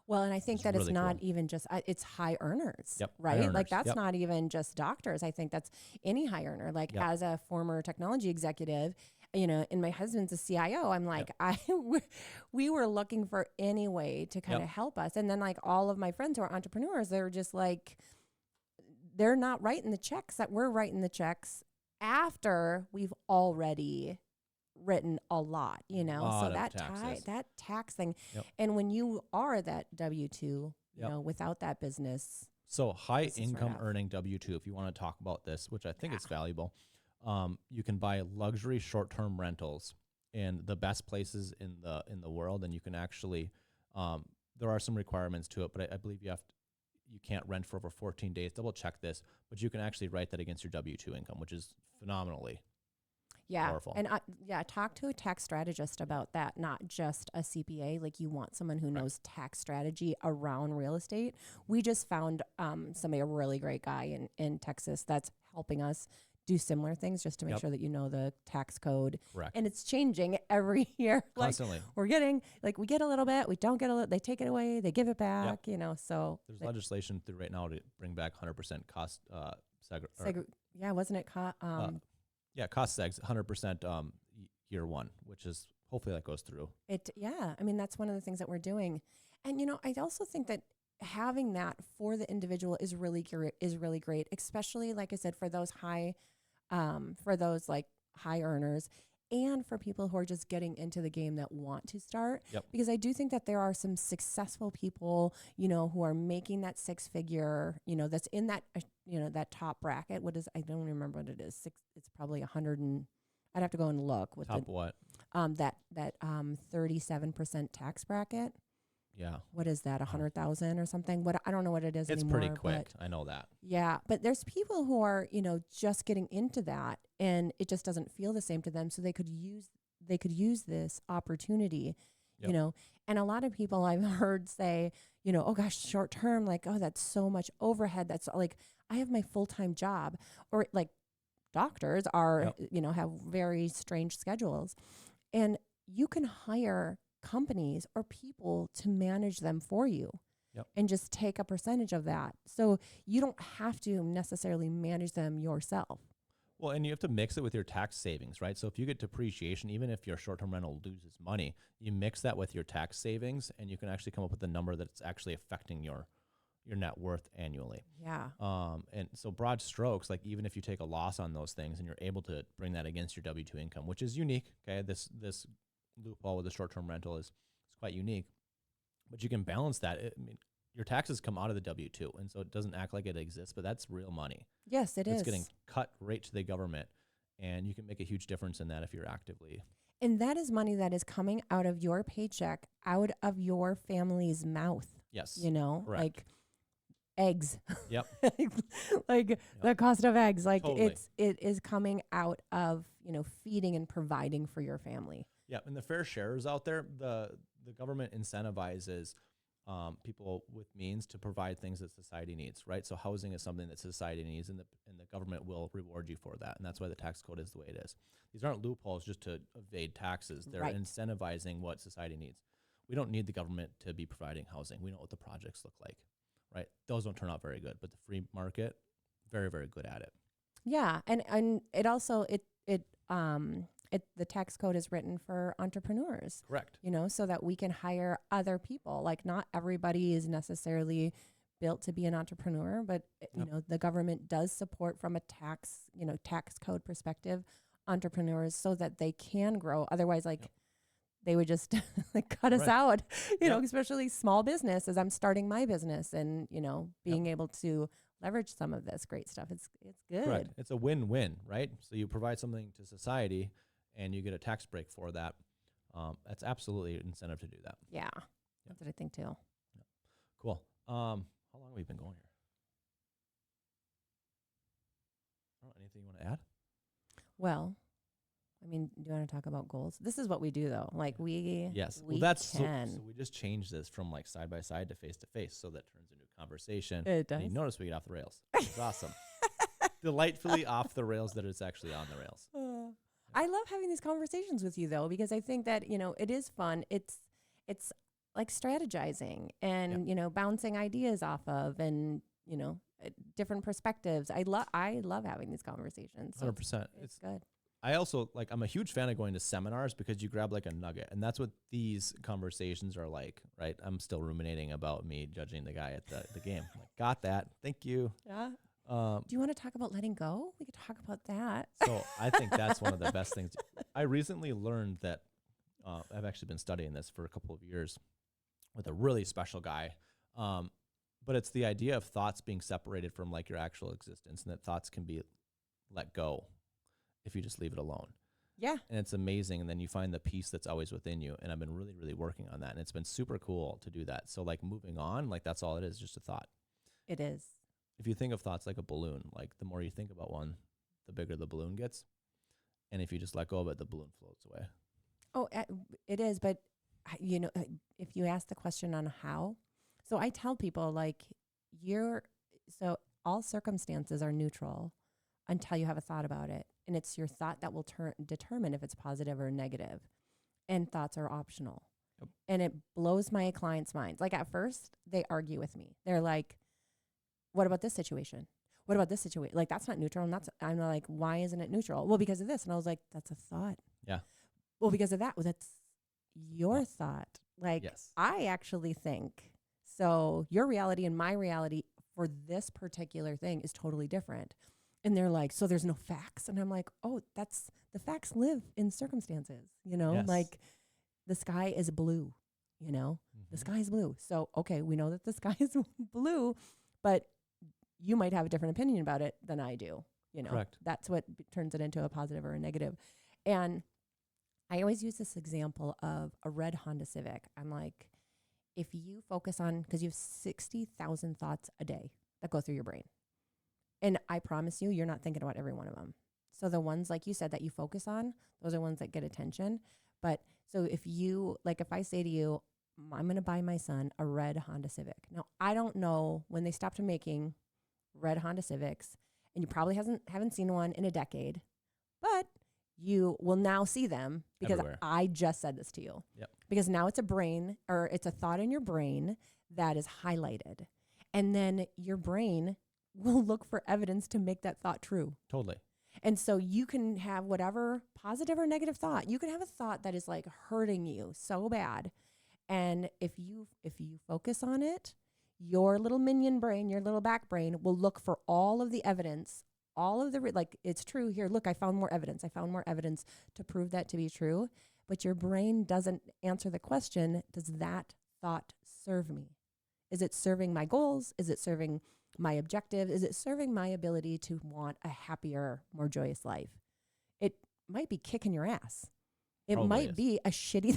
Well, and I think It's that it's really not cool. even just, it's high earners, Yep, high right? Like earners, that's yep. not even just doctors. I think that's any high earner. Like Yep. as a former technology executive, and my husband's a CIO, I'm like, we were looking for any way to kind of help us. And then like all of my friends who are entrepreneurs, they're just like, they're not writing the checks that we're writing the checks after we've already written a lot, so that tax thing. Yep. And when you are that W-2, you Yep. know, without that business. So high This is income right off. earning W-2, if you want to talk about this, which I think is valuable, you can buy luxury short-term rentals in the best places in the world. And you can actually, there are some requirements to it, but I believe you can't rent for over 14 days. Double check this, but you can actually write that against your W-2 income, which is phenomenally powerful. And talk to a tax strategist about that, not just a CPA. Like you want someone who knows tax strategy around real estate. We just found a really great guy in Texas that's helping us do similar things just to make sure that you know the tax code. Correct. And it's changing every year. Constantly. Like we get a little bit, we don't get a little, they take it away, they give it back, so. There's legislation through right now to bring back 100% cost wasn't it cost segs 100% year one, which is hopefully that goes through. I mean, that's one of the things that we're doing. And, I also think that having that for the individual is really great, especially, like I said, for those high earners and for people who are just getting into the game that want to start. Yep. Because I do think that there are some successful people, who are making that six figure, that's in that, that top bracket. I don't remember what it is. It's probably 100 and I'd have to go and look with Top what? That 37% tax bracket. Yeah. What is that? 100,000 or something? I don't know what it is It's anymore. pretty quick. I know that. Yeah. But there's people who are, just getting into that and it just doesn't feel the same to them. So they could use this opportunity, and a lot of people I've heard say, oh gosh, short term, like, oh, that's so much overhead. That's like, I have my full-time job, or like doctors are, have very strange schedules, and you can hire companies or people to manage them for you and just take a percentage of that. So you don't have to necessarily manage them yourself. Well, and you have to mix it with your tax savings, right? So if you get depreciation, even if your short-term rental loses money, you mix that with your tax savings and you can actually come up with a number that's actually affecting your net worth annually. Yeah. And so broad strokes, like even if you take a loss on those things and you're able to bring that against your W-2 income, which is unique, okay? This loophole with the short-term rental is quite unique, but you can balance that. Your taxes come out of the W-2, and so it doesn't act like it exists, but that's real money. Yes, it is. It's getting cut right to the government, and you can make a huge difference in that if you're actively. And that is money that is coming out of your paycheck, out of your family's mouth. Yes. Correct. Like eggs. Yep. The cost of eggs. Like Totally. it is coming out of, feeding and providing for your family. Yeah. And the fair sharers out there, the government incentivizes people with means to provide things that society needs, right? So housing is something that society needs, and the government will reward you for that. And that's why the tax code is the way it is. These aren't loopholes just to evade taxes. They're incentivizing what society needs. We don't need the government to be providing housing. We know what the projects look like, right? Those don't turn out very good, but the free market, very, very good at it. Yeah. And it also, the tax code is written for entrepreneurs. Correct. So that we can hire other people. Like not everybody is necessarily built to be an entrepreneur, but the government does support from a tax code perspective, entrepreneurs so that they can grow. Otherwise, they would just cut us out, especially small business as I'm starting my business and, being able to leverage some of this great stuff. It's good. Correct. It's a win-win, right? So you provide something to society and you get a tax break for that. That's absolutely an incentive to do that. Yeah. That's what I think too. Cool. How long have we been going here? Anything you want to add? Well, I mean, do you want to talk about goals? This is what we do though. Like Yes. we Well, that's can. so we just changed this from like side by side to face, so that turns into a conversation. It does. And you notice we get off the rails. It's awesome. Delightfully off the rails that it's actually on the rails. I love having these conversations with you though, because I think that, it is fun. It's like strategizing and, bouncing ideas off of and, different perspectives. I love having these conversations. So 100%. it's good. I also I'm a huge fan of going to seminars because you grab like a nugget, and that's what these conversations are like, right? I'm still ruminating about me judging the guy at the game. I'm like, got that. Thank you. Yeah. Do you want to talk about letting go? We could talk about that. So I think that's one of the best things. I recently learned that I've actually been studying this for a couple of years with a really special guy. But it's the idea of thoughts being separated from like your actual existence, and that thoughts can be let go if you just leave it alone. Yeah. And it's amazing. And then you find the peace that's always within you. And I've been really, really working on that. And it's been super cool to do that. So like moving on, like that's all it is, just a thought. It is. If you think of thoughts like a balloon, like the more you think about one, the bigger the balloon gets. And if you just let go of it, the balloon floats away. Oh, it is. But, if you ask the question on how, so I tell people like so all circumstances are neutral until you have a thought about it. And it's your thought that will determine if it's positive or negative. And thoughts are optional. Yep. And it blows my clients' minds. Like at first, they argue with me. They're like, what about this situation? What about this situation? Like, that's not neutral. And I'm like, why isn't it neutral? Well, because of this. And I was like, that's a thought. Yeah. Well, because of that. Well, that's your thought. Like, yes. I actually think, so your reality and my reality for this particular thing is totally different. And they're like, so there's no facts? And I'm like, oh, the facts live in circumstances, Yes. like the sky is blue, the sky is blue. So, okay, we know that the sky is blue, but you might have a different opinion about it than I do, Correct. That's what turns it into a positive or a negative. And I always use this example of a red Honda Civic. I'm like, if you focus on, because you have 60,000 thoughts a day that go through your brain. And I promise you, you're not thinking about every one of them. So the ones, like you said, that you focus on, those are ones that get attention. But so if I say to you, I'm going to buy my son a red Honda Civic. Now, I don't know when they stopped making red Honda Civics, and you probably haven't seen one in a decade, but you will now see them because Everywhere. I just said this to you. Yep. Because now it's a thought in your brain that is highlighted. And then your brain will look for evidence to make that thought true. Totally. And so you can have whatever positive or negative thought. You can have a thought that is like hurting you so bad. And if you focus on it, your little minion brain, your little back brain will look for all of the evidence, all of the, like, it's true here. Look, I found more evidence. I found more evidence to prove that to be true. But your brain doesn't answer the question, does that thought serve me? Is it serving my goals? Is it serving my objective? Is it serving my ability to want a happier, more joyous life? It might be kicking your ass. It Probably might is. be a shitty.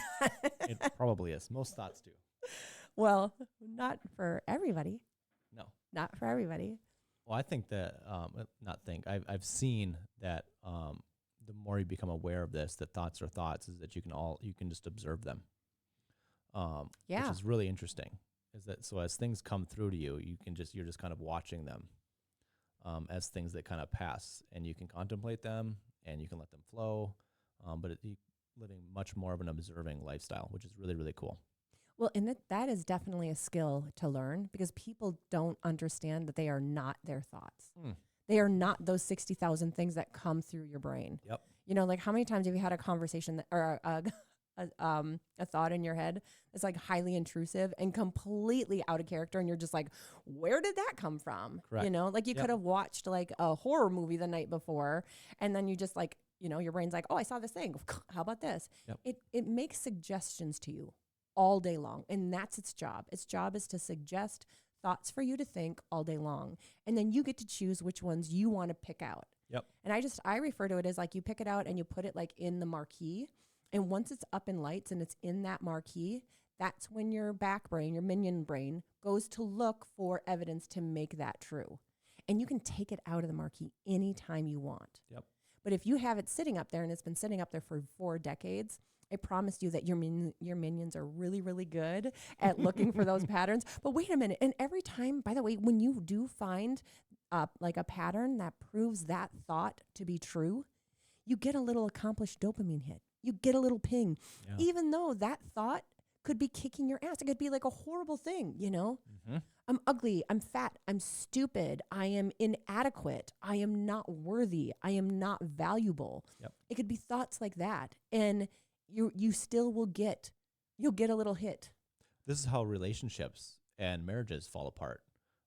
It probably is. Most thoughts do. Well, not for everybody. No. Not for everybody. Well, I think that I've seen that the more you become aware of this, that thoughts are thoughts, is that you can just observe them. Yeah. Which is really interesting. Is that so? As things come through to you, you're just kind of watching them as things that kind of pass, and you can contemplate them and you can let them flow. But you're living much more of an observing lifestyle, which is really, really cool. Well, and that is definitely a skill to learn because people don't understand that they are not their thoughts. They are not those 60,000 things that come through your brain. Yep. Like how many times have you had a conversation or a thought in your head that's like highly intrusive and completely out of character, and you're just like, where did that come from? Correct. Like you could have watched like a horror movie the night before, and then you just like, your brain's like, oh, I saw this thing. How about this? Yep. It makes suggestions to you all day long, and that's its job. Its job is to suggest thoughts for you to think all day long, and then you get to choose which ones you want to pick out. Yep. And I refer to it as like you pick it out and you put it like in the marquee, And once it's up in lights and it's in that marquee, that's when your back brain, your minion brain, goes to look for evidence to make that true. And you can take it out of the marquee anytime you want. Yep. But if you have it sitting up there and it's been sitting up there for 4 decades, I promise you that your minions are really, really good at looking for those patterns. But wait a minute. And every time, by the way, when you do find like a pattern that proves that thought to be true, you get a little accomplished dopamine hit. You get a little ping, even though that thought could be kicking your ass. It could be like a horrible thing, you know? Mm-hmm. I'm ugly, I'm fat, I'm stupid, I am inadequate, I am not worthy, I am not valuable. Yep. It could be thoughts like that. And you still you'll get a little hit. This is how relationships and marriages fall apart,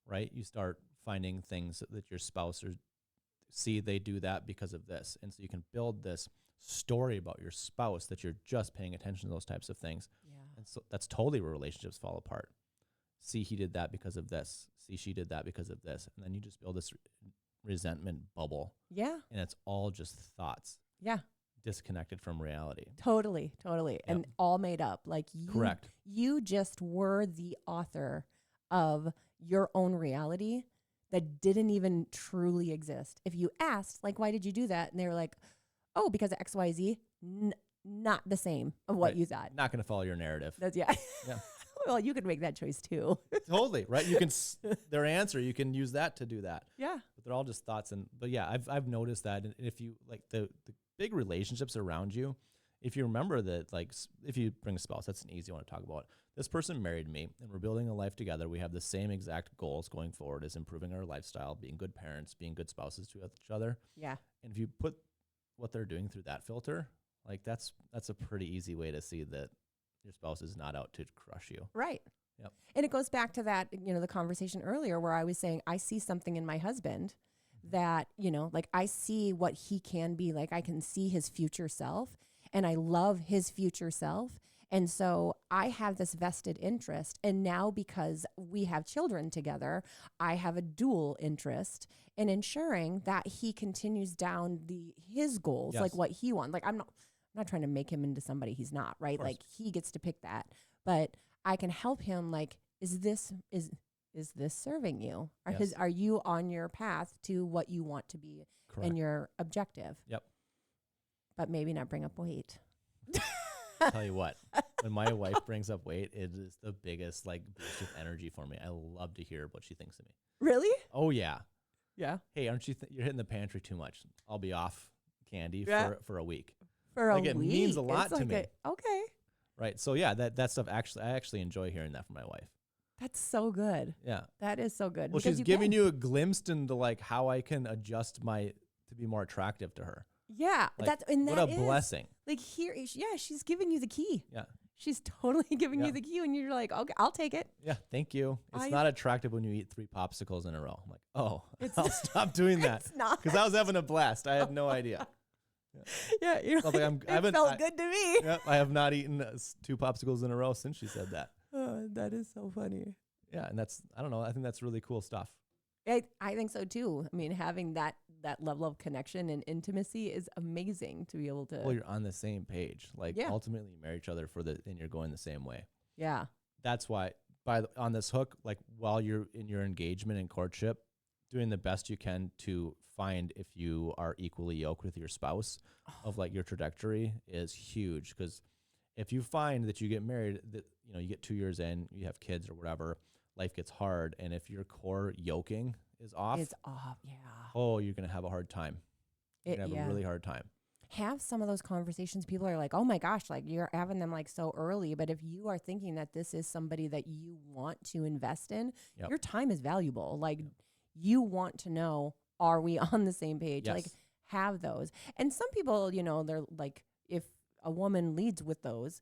right? You start finding things that your spouse see they do that because of this. And so you can build this story about your spouse that you're just paying attention to those types of things. Yeah. And so that's totally where relationships fall apart. See, he did that because of this. See, she did that because of this. And then you just build this resentment bubble. Yeah. And it's all just thoughts. Yeah. Disconnected from reality. Totally. Yep. And all made up. Like Correct. You just were the author of your own reality that didn't even truly exist. If you asked, like, why did you do that? And they were like, oh, because of XYZ, not the same of what you thought. Not going to follow your narrative. That's yeah. Yeah. Well, you could make that choice too. Totally, right? You can their answer, you can use that to do that. Yeah. But they're all just thoughts. But yeah, I've noticed that. And if you like the big relationships around you, if you remember that, like if you bring a spouse, that's an easy one to talk about. This person married me and we're building a life together. We have the same exact goals going forward as improving our lifestyle, being good parents, being good spouses to each other. Yeah. And if you put what they're doing through that filter, like that's a pretty easy way to see that your spouse is not out to crush you. Right. Yep. And it goes back to that, the conversation earlier where I was saying, I see something in my husband that, like I see what he can be, like I can see his future self and I love his future self. And so I have this vested interest. And now because we have children together, I have a dual interest in ensuring that he continues down his goals, Yes. like what he wants. Like I'm not trying to make him into somebody he's not, right? Like he gets to pick that. But I can help him like, is this serving you? Yes. Are you on your path to what you want to be and your objective? Yep. But maybe not bring up weight. Tell you what, when my wife brings up weight, it is the biggest like boost of energy for me. I love to hear what she thinks of me. Really? Oh yeah. Yeah. Hey, aren't you you're hitting the pantry too much? I'll be off candy for a week. For a week. It means a lot to me. Okay. Right. So yeah, that stuff I actually enjoy hearing that from my wife. That's so good. Yeah. That is so good. Well, she's giving you a glimpse into like how I can adjust to be more attractive to her. Yeah. Like, what a blessing. Like here, she's giving you the key. Yeah. She's totally giving you the key and you're like, okay, I'll take it. Yeah. Thank you. It's not attractive when you eat 3 popsicles in a row. I'm like, oh, I'll stop doing that. It's not. Because I was having a blast. I had no idea. Yeah. You're like, it felt good to me. Yep, I have not eaten 2 popsicles in a row since she said that. Oh, that is so funny. Yeah. And I don't know. I think that's really cool stuff. I think so too. I mean, having that level of connection and intimacy is amazing to be able to. Well, you're on the same page. Like ultimately you marry each other and you're going the same way. Yeah. That's why on this hook, like while you're in your engagement and courtship, doing the best you can to find if you are equally yoked with your spouse of like your trajectory is huge. Because if you find that you get married, that you get 2 years in, you have kids or whatever, life gets hard. And if your core yoking is off, yeah. Oh, you're going to have a hard time. You're going to have a really hard time. Have some of those conversations. People are like, oh my gosh, like you're having them like so early. But if you are thinking that this is somebody that you want to invest in, your time is valuable. Like you want to know, are we on the same page? Yes. Like have those. And some people, they're like, if a woman leads with those,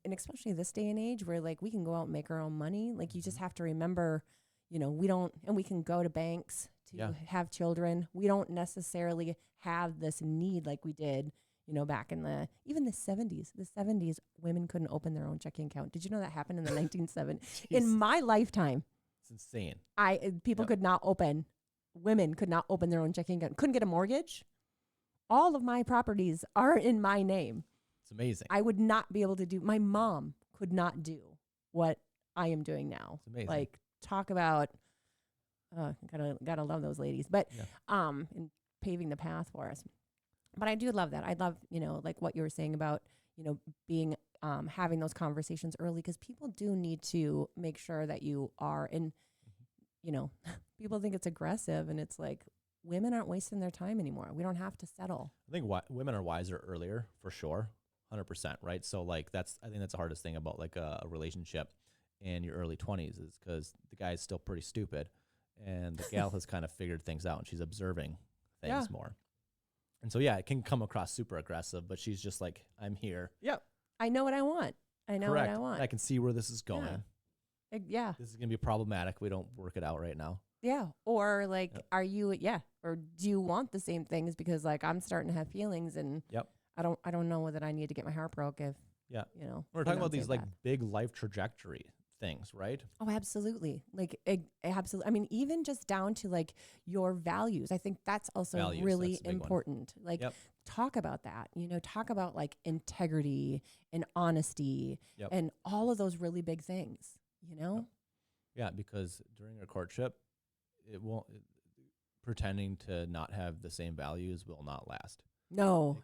and especially this day and age where like we can go out and make our own money. Like you just have to remember, we can go to banks to have children. We don't necessarily have this need like we did, back in even the 70s. The 70s, women couldn't open their own checking account. Did you know that happened in the 1970s? In my lifetime. It's insane. Women could not open their own checking account. Couldn't get a mortgage. All of my properties are in my name. It's amazing. I would not be able to do, my mom could not do what I am doing now. It's amazing. Like, talk about, gotta love those ladies, but, Yeah. and paving the path for us. But I do love that. I love, like what you were saying about, being, having those conversations early, because people do need to make sure that you are, and, people think it's aggressive, and it's like, women aren't wasting their time anymore. We don't have to settle. I think women are wiser earlier, for sure. 100%, right? So like I think that's the hardest thing about like a relationship in your early 20s is because the guy's still pretty stupid and the gal has kind of figured things out and she's observing things more. And so, yeah, it can come across super aggressive, but she's just like, I'm here. Yep. I know what I want. I know Correct. what I want. I can see where this is going. Yeah. This is going to be problematic. We don't work it out right now. Yeah. Or like, are you, or do you want the same things? Because like, I'm starting to have feelings and I don't know that I need to get my heart broke if, we're talking about these like big life trajectory things, right? Oh, absolutely. Like, absolutely. I mean, even just down to like your values. I think that's also really important. Like, talk about that, talk about like integrity and honesty and all of those really big things, Yeah, because during a courtship, pretending to not have the same values will not last. No.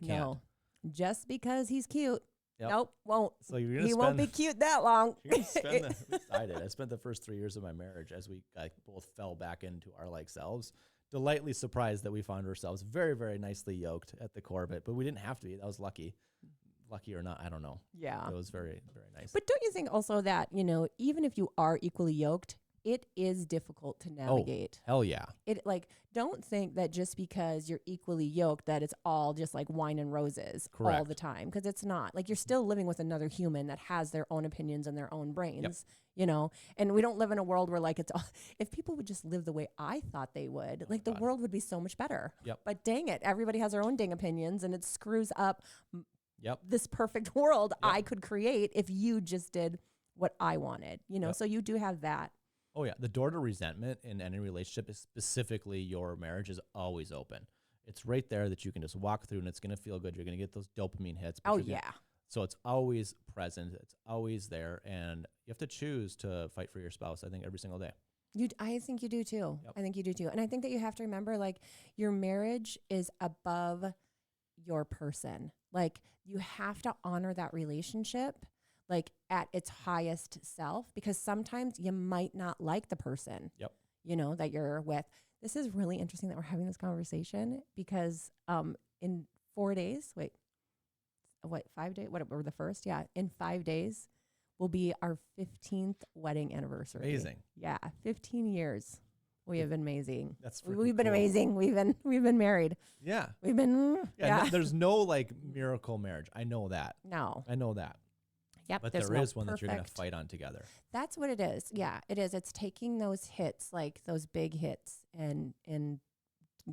Just because he's cute. Nope, won't. So he won't be cute that long. You're gonna spend at least I did. I spent the first 3 years of my marriage as we both fell back into our like selves. Delightfully surprised that we found ourselves very, very nicely yoked at the core of it, but we didn't have to be. That was lucky. Lucky or not, I don't know. Yeah. It was very, very nice. But don't you think also that, even if you are equally yoked, it is difficult to navigate. Oh, hell yeah. Don't think that just because you're equally yoked that it's all just like wine and roses all the time, because it's not. Like, you're still living with another human that has their own opinions and their own brains, and we don't live in a world where like it's all, if people would just live the way I thought they would, the world would be so much better. But dang it, everybody has their own dang opinions and it screws up this perfect world I could create if you just did what I wanted, so you do have that. Oh, yeah. The door to resentment in any relationship, is specifically your marriage, is always open. It's right there that you can just walk through and it's going to feel good. You're going to get those dopamine hits. So it's always present. It's always there. And you have to choose to fight for your spouse, I think, every single day. I think you do too. I think you do too. And I think that you have to remember, like, your marriage is above your person. Like, you have to honor that relationship like at its highest self, because sometimes you might not like the person, that you're with. This is really interesting that we're having this conversation because in 4 days, 5 days, whatever, the first, in 5 days will be our 15th wedding anniversary. Amazing. Yeah, 15 years. We have been amazing. We've been amazing. We've been married. Yeah. We've been there's no like miracle marriage. I know that. No. I know that. Yep, but there is one that you're going to fight on together. That's what it is. Yeah, it is. It's taking those hits, like those big hits, and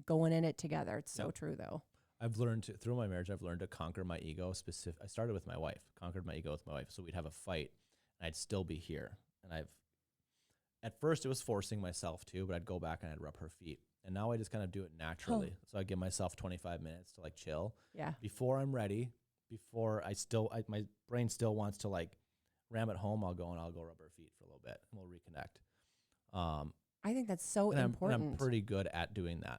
going in it together. It's so true, though. I've learned through my marriage, I've learned to conquer my ego. I started with my wife, conquered my ego with my wife. So we'd have a fight, and I'd still be here. And at first, it was forcing myself to, but I'd go back and I'd rub her feet. And now I just kind of do it naturally. So I give myself 25 minutes to like chill. Yeah. Before I'm ready. Before my brain still wants to like ram it home, I'll go rub her feet for a little bit and we'll reconnect. I think that's so important. I'm pretty good at doing that.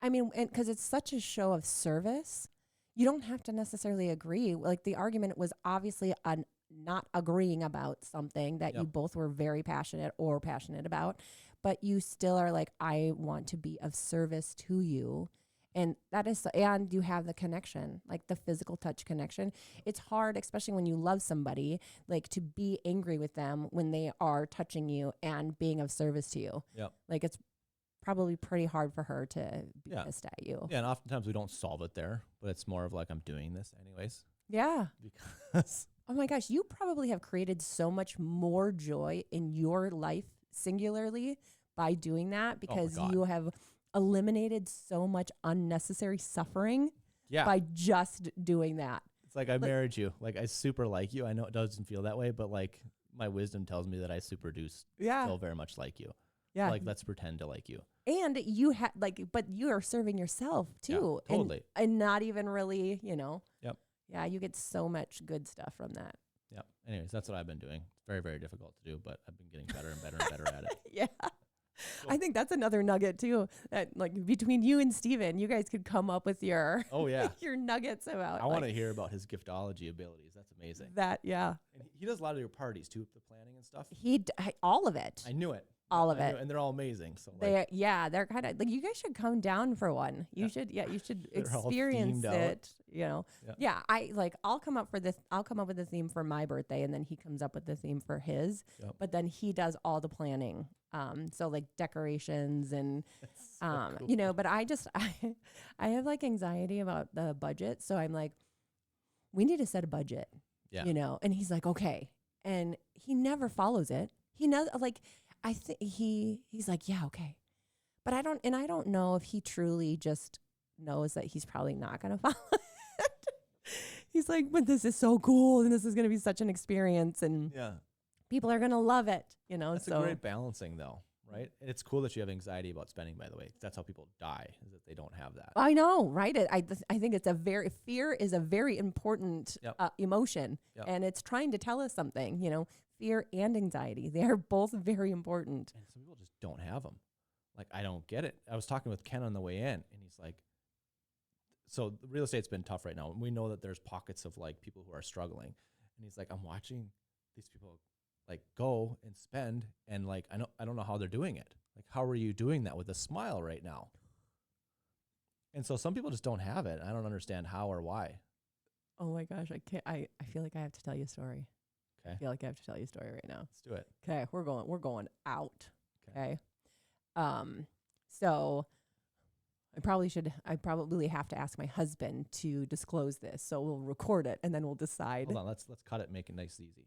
I mean, because it's such a show of service, you don't have to necessarily agree. Like, the argument was obviously on not agreeing about something that you both were very passionate about, but you still are like, I want to be of service to you. And and you have the connection, like the physical touch connection. It's hard, especially when you love somebody, like to be angry with them when they are touching you and being of service to you. Yep. Like, it's probably pretty hard for her to be pissed at you. Yeah, and oftentimes we don't solve it there, but it's more of like, I'm doing this anyways. Yeah. Because oh my gosh, you probably have created so much more joy in your life singularly by doing that, because you have eliminated so much unnecessary suffering by just doing that. It's like, I married you. Like, I super like you. I know it doesn't feel that way, but like my wisdom tells me that I super do still very much like you. Yeah. Like, let's pretend to like you. And you but you are serving yourself too. Yeah, totally. And not even really, Yep. Yeah, you get so much good stuff from that. Yep. Anyways, that's what I've been doing. It's very, very difficult to do, but I've been getting better and better and better at it. Yeah. So- I think that's another nugget too. That like between you and Steven, you guys could come up with your Oh yeah. your nuggets about. I want to hear about his giftology abilities. That's amazing. that. Yeah, And he does a lot of your parties too, the planning and stuff. all of it. I knew it. All Yeah, of I it. knew and they're all amazing. So like, they're kind of like you guys should come down for one. You should They're all experience themed out. it. You know, Yeah. I'll come up with the theme for my birthday, and then he comes up with the theme for his. Yep. But then he does all the planning. So like decorations and That's so cool. you know. But I have like anxiety about the budget, so I'm like, we need to set a budget. Yeah. You know, and he's like, okay, and he never follows it. He knows like. I think he's like, yeah, okay. But I don't know if he truly just knows that he's probably not going to follow it. He's like, but this is so cool and this is going to be such an experience and Yeah. people are going to love it, you know? That's so a great balancing though, right? And it's cool that you have anxiety about spending, by the way. That's how people die, is that they don't have that. I know, right? I think it's fear is a very important Yep. emotion Yep. and it's trying to tell us something, you know, fear and anxiety. They are both very important. And some people just don't have them. Like, I don't get it. I was talking with Ken on the way in, and he's like, so the real estate's been tough right now. And we know that there's pockets of like people who are struggling. And he's like, I'm watching these people like go and spend. And like, I don't know how they're doing it. Like, how are you doing that with a smile right now? And so some people just don't have it. I don't understand how or why. Oh my gosh, I can't. I feel like I have to tell you a story. I Okay. feel like I have to tell you a story right now. Let's do it. Okay, we're going out. Okay. Okay. So I probably have to ask my husband to disclose this. So we'll record it and then we'll decide. Hold on. Let's cut it and make it nice and easy.